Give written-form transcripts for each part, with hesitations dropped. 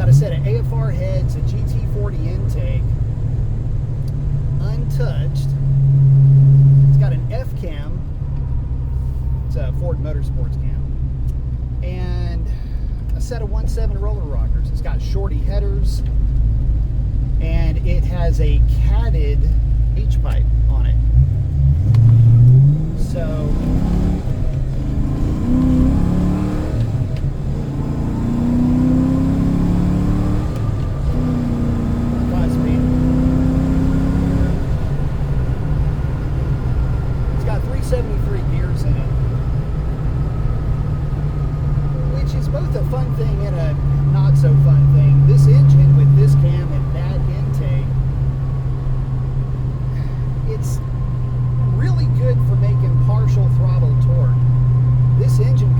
got a set of AFR heads, a GT40 intake, untouched. It's got an F cam. It's a Ford Motorsports cam. And a set of 1.7 roller rockers. It's got shorty headers. And it has a catted H-pipe on it. So it's got 373 gears in it, which is both a fun thing and a not so fun thing. This engine with this cam and that intake, it's really good for making partial throttle torque. This engine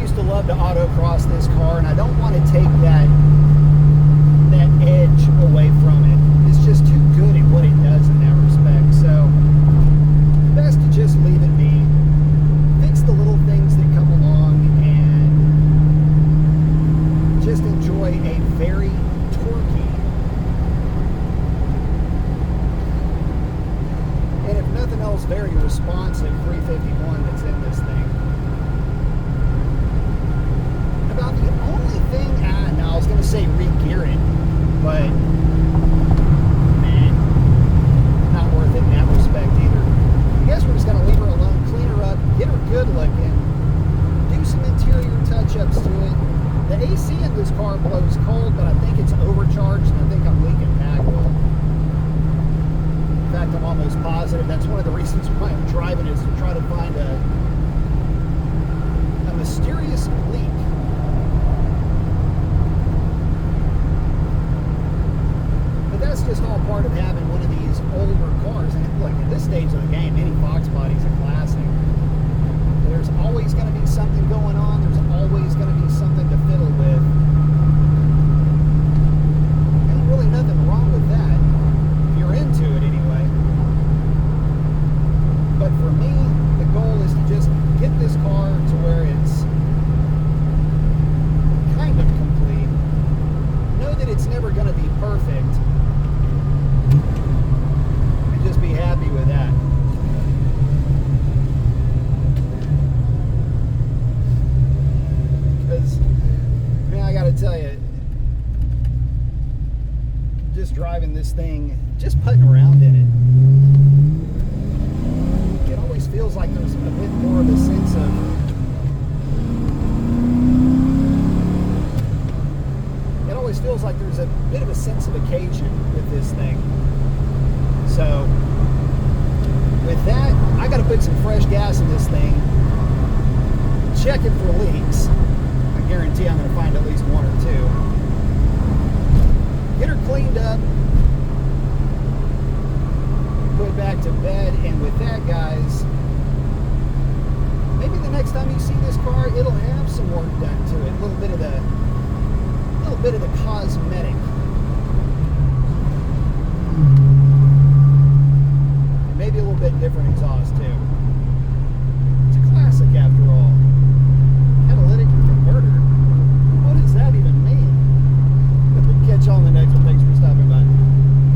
used to love to autocross this car, and I don't want to take that edge away from it. It's just too good at what it does in that respect. So best to just leave it be. Fix the little things that come along and just enjoy a very torquey, and if nothing else, very responsive 351 that's in this thing. About the only thing, no, I was going to say re-gear it, but man, not worth it in that respect either. I guess we're just going to leave her alone, clean her up, get her good looking, do some interior touch-ups to it. The AC in this car blows cold, but I think it's overcharged, and I think I'm leaking pack oil. In fact, I'm almost positive that's one of the reasons why I'm driving, is to try to find a mysterious leak. But that's just all part of having one of these older cars. And look, at this stage of the game, any Fox body's a classic. There's always going to be something going on. There's always going to be something to fiddle with. Ain't really nothing wrong with that, if you're into it anyway. But for me, the goal is to just get this car to where it's kind of complete. Know that it's never going to be perfect, and just be happy with that. Because, man, I gotta tell you, just driving this thing, just putting around in it, it always feels like there's a bit more of a sense of, it always feels like there's a bit of a sense of occasion with this thing. So, with that, I gotta put some fresh gas in this thing, check it for leaks. I guarantee I'm going to find at least one or two. Get her cleaned up, put back to bed, and with that, guys, maybe the next time you see this car, it'll have some work done to it. A little bit of the cosmetic. Maybe a little bit different exhaust too.